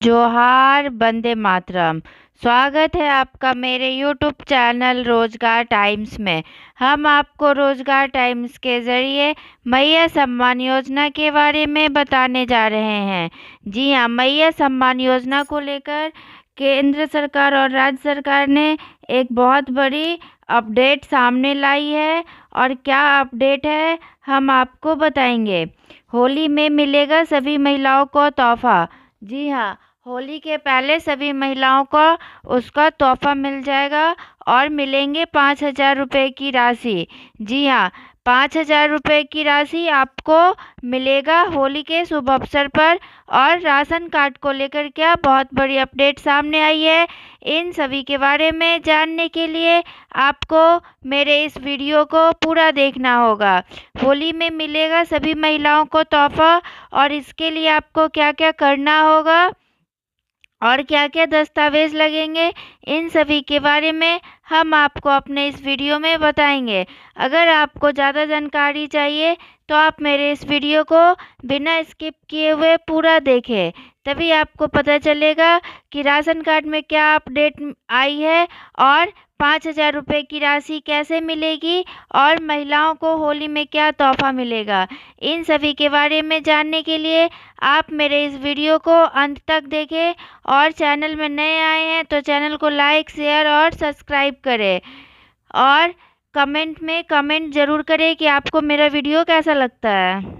जोहार, वंदे मातरम। स्वागत है आपका मेरे यूट्यूब चैनल रोजगार टाइम्स में। हम आपको रोजगार टाइम्स के ज़रिए मैया सम्मान योजना के बारे में बताने जा रहे हैं। जी हाँ, मैया सम्मान योजना को लेकर केंद्र सरकार और राज्य सरकार ने एक बहुत बड़ी अपडेट सामने लाई है। और क्या अपडेट है हम आपको बताएंगे। होली में मिलेगा सभी महिलाओं को तोहफा। जी हाँ, होली के पहले सभी महिलाओं को उसका तोहफा मिल जाएगा और मिलेंगे 5,000 रुपये की राशि। जी हाँ, 5,000 रुपये की राशि आपको मिलेगा होली के शुभ अवसर पर। और राशन कार्ड को लेकर क्या बहुत बड़ी अपडेट सामने आई है। इन सभी के बारे में जानने के लिए आपको मेरे इस वीडियो को पूरा देखना होगा। होली में मिलेगा सभी महिलाओं को तोहफा, और इसके लिए आपको क्या क्या करना होगा और क्या क्या दस्तावेज लगेंगे, इन सभी के बारे में हम आपको अपने इस वीडियो में बताएंगे। अगर आपको ज़्यादा जानकारी चाहिए तो आप मेरे इस वीडियो को बिना स्किप किए हुए पूरा देखें, तभी आपको पता चलेगा कि राशन कार्ड में क्या अपडेट आई है और 5,000 रुपये की राशि कैसे मिलेगी और महिलाओं को होली में क्या तोहफा मिलेगा। इन सभी के बारे में जानने के लिए आप मेरे इस वीडियो को अंत तक देखें, और चैनल में नए आए हैं तो चैनल को लाइक, शेयर और सब्सक्राइब करें। और कमेंट में कमेंट ज़रूर करें कि आपको मेरा वीडियो कैसा लगता है।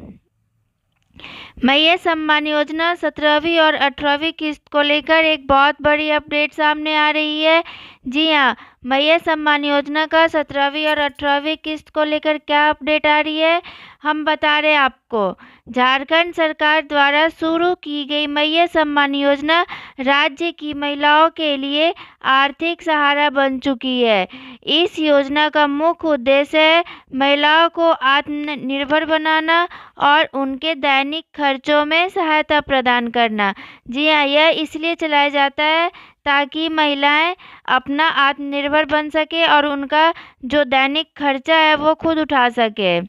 मैया सम्मान योजना 17वीं और 18वीं किस्त को लेकर एक बहुत बड़ी अपडेट सामने आ रही है। जी हाँ, मैया सम्मान योजना का 17वीं और 18वीं किस्त को लेकर क्या अपडेट आ रही है हम बता रहे हैं आपको। झारखंड सरकार द्वारा शुरू की गई मैया सम्मान योजना राज्य की महिलाओं के लिए आर्थिक सहारा बन चुकी है। इस योजना का मुख्य उद्देश्य है महिलाओं को आत्मनिर्भर बनाना और उनके दैनिक खर्चों में सहायता प्रदान करना। जी हाँ, यह इसलिए चलाया जाता है ताकि महिलाएं अपना आत्मनिर्भर बन सके और उनका जो दैनिक खर्चा है वो खुद उठा सके।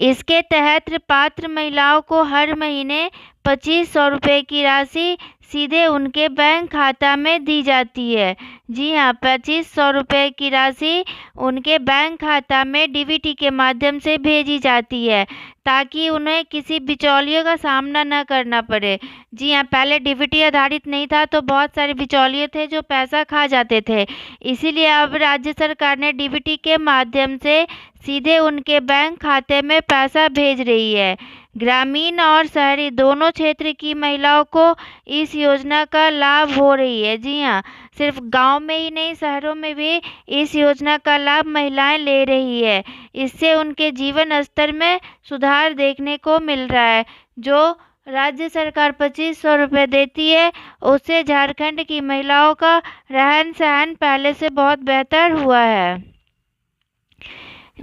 इसके तहत पात्र महिलाओं को हर महीने 2,500 रुपये की राशि सीधे उनके बैंक खाता में दी जाती है। जी हाँ, 2,500 रुपये की राशि उनके बैंक खाता में डीबीटी के माध्यम से भेजी जाती है, ताकि उन्हें किसी बिचौलियों का सामना न करना पड़े। जी हाँ, पहले डीबीटी आधारित नहीं था तो बहुत सारे बिचौलिए थे जो पैसा खा जाते थे। इसीलिए अब राज्य सरकार ने डीबीटी के माध्यम से सीधे उनके बैंक खाते में पैसा भेज रही है। ग्रामीण और शहरी दोनों क्षेत्र की महिलाओं को इस योजना का लाभ हो रही है। जी हाँ, सिर्फ गांव में ही नहीं, शहरों में भी इस योजना का लाभ महिलाएं ले रही है। इससे उनके जीवन स्तर में सुधार देखने को मिल रहा है। जो राज्य सरकार 2,500 रुपये देती है, उससे झारखंड की महिलाओं का रहन सहन पहले से बहुत बेहतर हुआ है।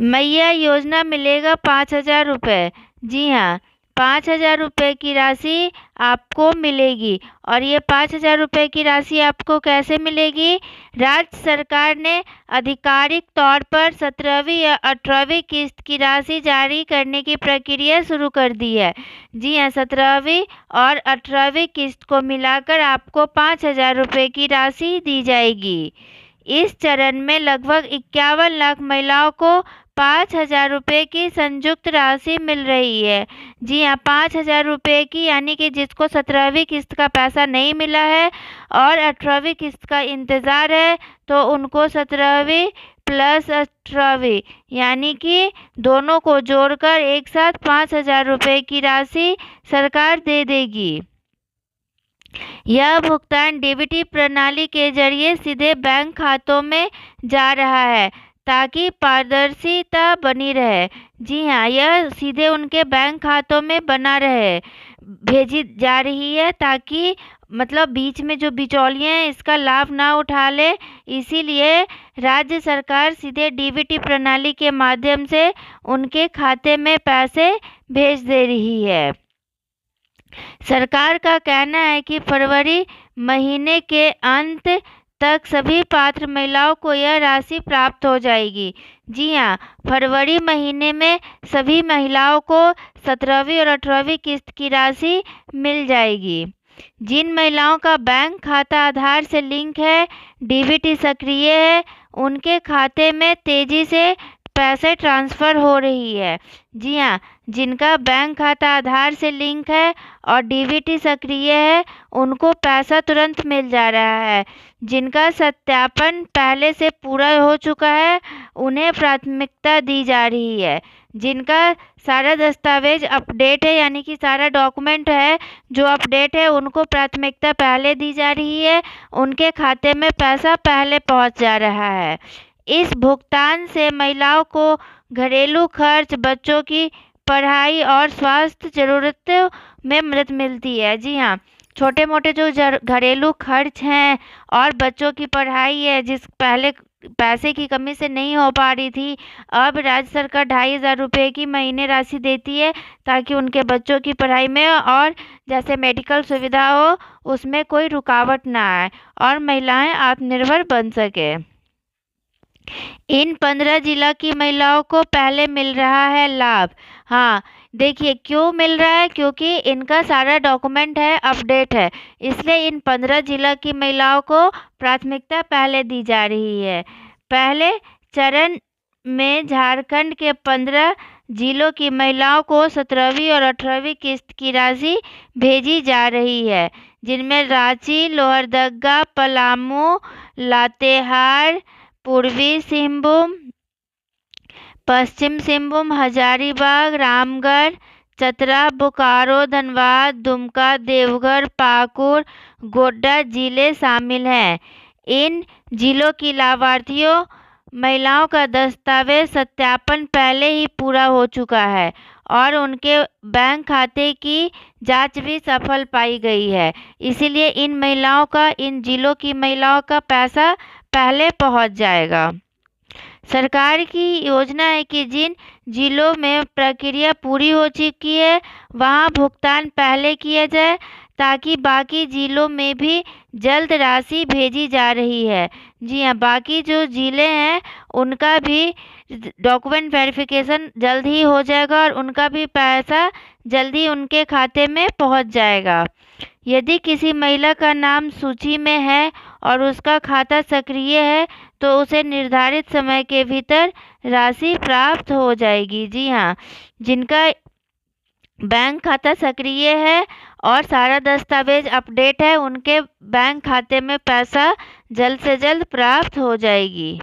मैया योजना मिलेगा 5,000 रुपये। जी हाँ, 5,000 रुपये की राशि आपको मिलेगी। और ये 5,000 रुपये की राशि आपको कैसे मिलेगी? राज्य सरकार ने आधिकारिक तौर पर 17वीं या 18वीं किस्त की राशि जारी करने की प्रक्रिया शुरू कर दी है। जी हाँ, 17वीं और 18वीं किस्त को मिलाकर आपको 5,000 रुपये की राशि दी जाएगी। इस चरण में लगभग 51 लाख महिलाओं को 5,000 रुपये की संयुक्त राशि मिल रही है। जी हाँ, 5,000 रुपये की, यानी कि जिसको 17वीं किस्त का पैसा नहीं मिला है और 18वीं किस्त का इंतज़ार है, तो उनको 17वीं प्लस 18वीं यानी कि दोनों को जोड़कर एक साथ 5,000 रुपये की राशि सरकार दे देगी। यह भुगतान डीबीटी प्रणाली के जरिए सीधे बैंक खातों में जा रहा है, ताकि पारदर्शिता बनी रहे। जी हाँ, यह सीधे उनके बैंक खातों में बना रहे, भेजी जा रही है, ताकि मतलब बीच में जो बिचौलिए हैं इसका लाभ ना उठा ले। इसीलिए राज्य सरकार सीधे डीबीटी प्रणाली के माध्यम से उनके खाते में पैसे भेज दे रही है। सरकार का कहना है कि फरवरी महीने के अंत तक सभी पात्र महिलाओं को यह राशि प्राप्त हो जाएगी। जी हाँ, फरवरी महीने में सभी महिलाओं को 17वीं और 18वीं किस्त की राशि मिल जाएगी। जिन महिलाओं का बैंक खाता आधार से लिंक है, डीबीटी सक्रिय है, उनके खाते में तेजी से पैसे ट्रांसफ़र हो रही है। जी हाँ, जिनका बैंक खाता आधार से लिंक है और डीबीटी सक्रिय है, उनको पैसा तुरंत मिल जा रहा है। जिनका सत्यापन पहले से पूरा हो चुका है, उन्हें प्राथमिकता दी जा रही है। जिनका सारा दस्तावेज अपडेट है, यानी कि सारा डॉक्यूमेंट है जो अपडेट है, उनको प्राथमिकता पहले दी जा रही है, उनके खाते में पैसा पहले पहुंच जा रहा है। इस भुगतान से महिलाओं को घरेलू खर्च, बच्चों की पढ़ाई और स्वास्थ्य ज़रूरतों में मदद मिलती है। जी हाँ, छोटे मोटे जो घरेलू खर्च हैं और बच्चों की पढ़ाई है, जिस पहले पैसे की कमी से नहीं हो पा रही थी, अब राज्य सरकार 2,500 रुपये की महीने राशि देती है ताकि उनके बच्चों की पढ़ाई में और जैसे मेडिकल सुविधा हो, उसमें कोई रुकावट ना आए और महिलाएं आत्मनिर्भर बन सके। इन 15 जिला की महिलाओं को पहले मिल रहा है लाभ। हाँ, देखिए क्यों मिल रहा है, क्योंकि इनका सारा डॉक्यूमेंट है, अपडेट है, इसलिए इन 15 जिला की महिलाओं को प्राथमिकता पहले दी जा रही है। पहले चरण में झारखंड के 15 जिलों की महिलाओं को 17वीं और 18वीं किस्त की राशि भेजी जा रही है, जिनमें रांची, लोहरदगा, पलामू, लातेहार, पूर्वी सिंहभूम, पश्चिम सिंहभूम, हजारीबाग, रामगढ़, चतरा, बोकारो, धनबाद, दुमका, देवघर, पाकुड़, गोड्डा जिले शामिल हैं। इन जिलों की लाभार्थियों महिलाओं का दस्तावेज सत्यापन पहले ही पूरा हो चुका है और उनके बैंक खाते की जांच भी सफल पाई गई है। इसीलिए इन महिलाओं का, इन जिलों की महिलाओं का पैसा पहले पहुंच जाएगा। सरकार की योजना है कि जिन जिलों में प्रक्रिया पूरी हो चुकी है, वहां भुगतान पहले किया जाए ताकि बाकी जिलों में भी जल्द राशि भेजी जा रही है। जी हाँ, बाकी जो जिले हैं उनका भी डॉक्यूमेंट वेरिफिकेशन जल्द ही हो जाएगा और उनका भी पैसा जल्दी उनके खाते में पहुंच जाएगा। यदि किसी महिला का नाम सूची में है और उसका खाता सक्रिय है, तो उसे निर्धारित समय के भीतर राशि प्राप्त हो जाएगी। जी हाँ, जिनका बैंक खाता सक्रिय है और सारा दस्तावेज अपडेट है, उनके बैंक खाते में पैसा जल्द से जल्द प्राप्त हो जाएगी।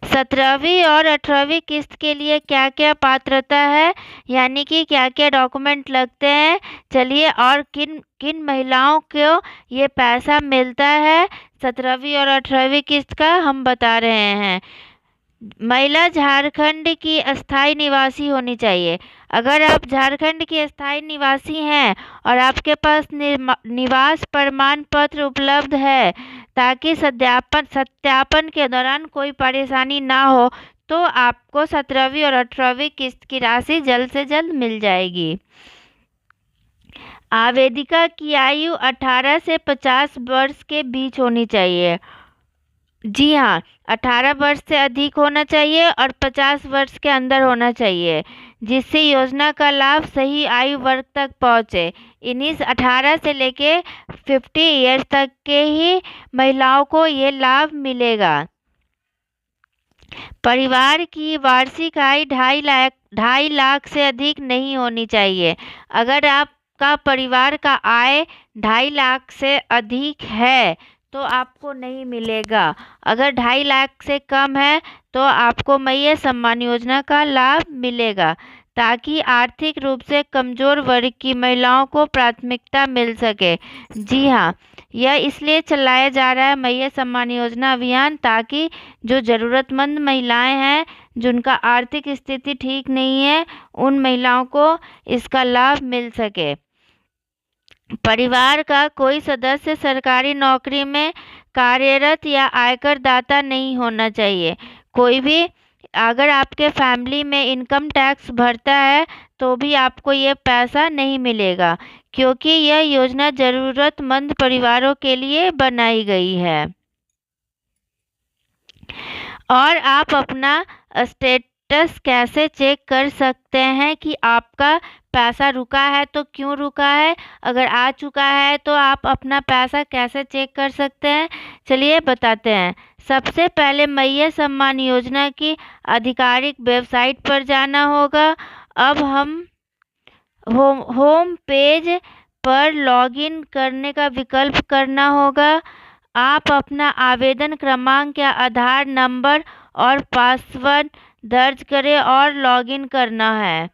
17वीं और 18वीं किस्त के लिए क्या क्या पात्रता है, यानी कि क्या क्या डॉक्यूमेंट लगते हैं, चलिए, और किन किन महिलाओं को ये पैसा मिलता है 17वीं और 18वीं किस्त का, हम बता रहे हैं। महिला झारखंड की अस्थायी निवासी होनी चाहिए। अगर आप झारखंड के अस्थायी निवासी हैं और आपके पास निवास प्रमाण पत्र उपलब्ध है ताकि सत्यापन के दौरान कोई परेशानी ना हो, तो आपको 17वीं और 18वीं किस्त की राशि जल्द से जल्द मिल जाएगी। आवेदिका की आयु 18 से 50 वर्ष के बीच होनी चाहिए। जी हाँ, 18 वर्ष से अधिक होना चाहिए और 50 वर्ष के अंदर होना चाहिए, जिससे योजना का लाभ सही आयु वर्ग तक पहुँचे। इन्हीं 18 से लेके 50 ईयर्स तक के ही महिलाओं को ये लाभ मिलेगा। परिवार की वार्षिक आय 2.5 लाख से अधिक नहीं होनी चाहिए। अगर आपका परिवार का आय 2.5 लाख से अधिक है तो आपको नहीं मिलेगा। अगर 2.5 लाख से कम है तो आपको मैया सम्मान योजना का लाभ मिलेगा, ताकि आर्थिक रूप से कमज़ोर वर्ग की महिलाओं को प्राथमिकता मिल सके। जी हाँ, यह इसलिए चलाया जा रहा है मैया सम्मान योजना अभियान, ताकि जो ज़रूरतमंद महिलाएं हैं, जिनका आर्थिक स्थिति ठीक नहीं है, उन महिलाओं को इसका लाभ मिल सके। परिवार का कोई सदस्य सरकारी नौकरी में कार्यरत या आयकर दाता नहीं होना चाहिए। कोई भी अगर आपके फैमिली में इनकम टैक्स भरता है तो भी आपको ये पैसा नहीं मिलेगा, क्योंकि यह योजना ज़रूरतमंद परिवारों के लिए बनाई गई है। और आप अपना स्टेटस कैसे चेक कर सकते हैं कि आपका पैसा रुका है तो क्यों रुका है, अगर आ चुका है तो आप अपना पैसा कैसे चेक कर सकते हैं, चलिए बताते हैं। सबसे पहले मैया सम्मान योजना की आधिकारिक वेबसाइट पर जाना होगा। अब हम होम पेज पर लॉगिन करने का विकल्प करना होगा। आप अपना आवेदन क्रमांक या आधार नंबर और पासवर्ड दर्ज करें और लॉगिन करना है।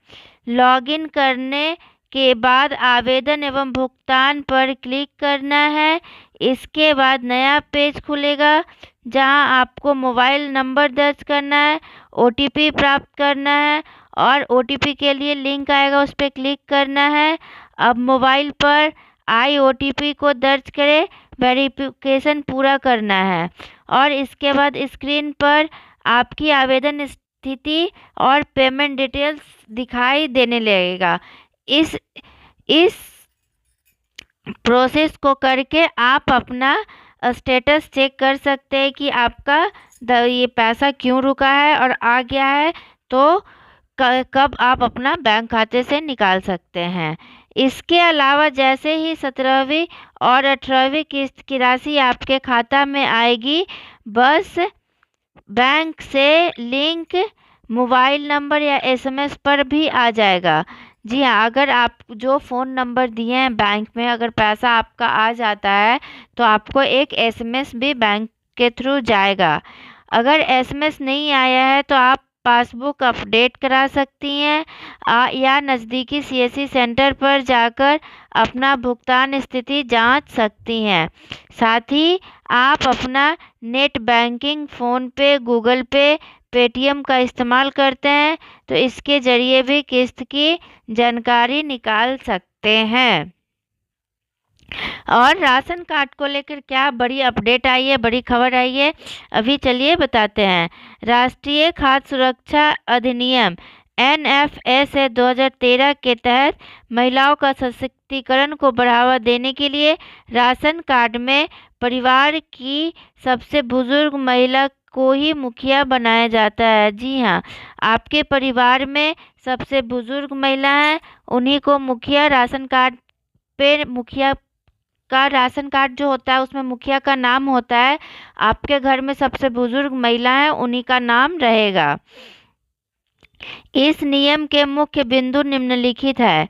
लॉगिन करने के बाद आवेदन एवं भुगतान पर क्लिक करना है। इसके बाद नया पेज खुलेगा जहां आपको मोबाइल नंबर दर्ज करना है, OTP प्राप्त करना है और OTP के लिए लिंक आएगा, उस पर क्लिक करना है। अब मोबाइल पर आई OTP को दर्ज करें, वेरिफिकेशन पूरा करना है और इसके बाद स्क्रीन पर आपकी आवेदन स्थिति और पेमेंट डिटेल्स दिखाई देने लगेगा। इस प्रोसेस को करके आप अपना स्टेटस चेक कर सकते हैं कि आपका ये पैसा क्यों रुका है और आ गया है, तो कब आप अपना बैंक खाते से निकाल सकते हैं। इसके अलावा जैसे ही 17वीं और 18वीं किस्त की राशि आपके खाता में आएगी, बस बैंक से लिंक मोबाइल नंबर या SMS पर भी आ जाएगा। जी हाँ, अगर आप जो फ़ोन नंबर दिए हैं बैंक में, अगर पैसा आपका आ जाता है तो आपको एक SMS भी बैंक के थ्रू जाएगा। अगर SMS नहीं आया है तो आप पासबुक अपडेट करा सकती हैं या नज़दीकी CSC सेंटर पर जाकर अपना भुगतान स्थिति जांच सकती हैं। साथ ही आप अपना नेट बैंकिंग, फ़ोनपे, गूगल पे, पेटीएम का इस्तेमाल करते हैं तो इसके ज़रिए भी किस्त की जानकारी निकाल सकते हैं। और राशन कार्ड को लेकर क्या बड़ी अपडेट आई है, बड़ी खबर आई है, अभी चलिए बताते हैं। राष्ट्रीय खाद्य सुरक्षा अधिनियम NFS 2013 के तहत महिलाओं का सशक्तिकरण को बढ़ावा देने के लिए राशन कार्ड में परिवार की सबसे बुजुर्ग महिला को ही मुखिया बनाया जाता है। जी हाँ, आपके परिवार में सबसे बुजुर्ग महिला है, उन्हीं को मुखिया राशन कार्ड पे मुखिया का राशन कार्ड जो होता है उसमें मुखिया का नाम होता है। आपके घर में सबसे बुजुर्ग महिला है, उन्हीं का नाम रहेगा। इस नियम के मुख्य बिंदु निम्नलिखित है।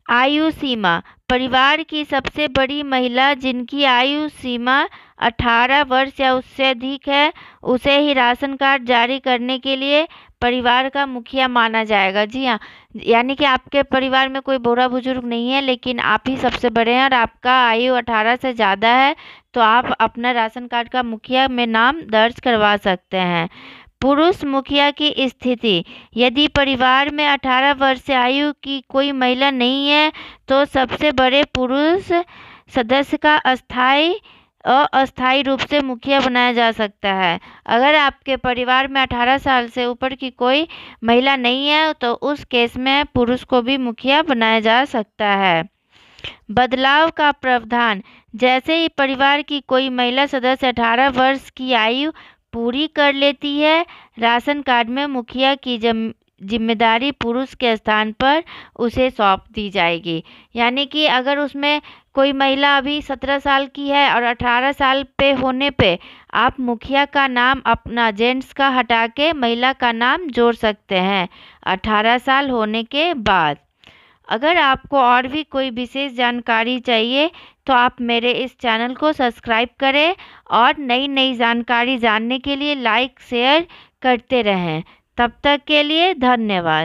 आयु सीमा, परिवार की सबसे बड़ी महिला जिनकी आयु सीमा 18 वर्ष या उससे अधिक है, उसे ही राशन कार्ड जारी करने के लिए परिवार का मुखिया माना जाएगा। जी हाँ, यानी कि आपके परिवार में कोई बूढ़ा बुजुर्ग नहीं है, लेकिन आप ही सबसे बड़े हैं और आपका आयु 18 से ज़्यादा है, तो आप अपना राशन कार्ड का मुखिया में नाम दर्ज करवा सकते हैं। पुरुष मुखिया की स्थिति, यदि परिवार में 18 वर्ष से आयु की कोई महिला नहीं है तो सबसे बड़े पुरुष सदस्य का अस्थायी रूप से मुखिया बनाया जा सकता है। अगर आपके परिवार में 18 साल से ऊपर की कोई महिला नहीं है तो उस केस में पुरुष को भी मुखिया बनाया जा सकता है। बदलाव का प्रावधान, जैसे ही परिवार की कोई महिला सदस्य 18 वर्ष की आयु पूरी कर लेती है, राशन कार्ड में मुखिया की जिम्मेदारी पुरुष के स्थान पर उसे सौंप दी जाएगी। यानी कि अगर उसमें कोई महिला अभी 17 साल की है और 18 साल पे होने पे आप मुखिया का नाम अपना जेंट्स का हटा के महिला का नाम जोड़ सकते हैं 18 साल होने के बाद। अगर आपको और भी कोई विशेष जानकारी चाहिए तो आप मेरे इस चैनल को सब्सक्राइब करें और नई नई जानकारी जानने के लिए लाइक शेयर करते रहें। तब तक के लिए धन्यवाद।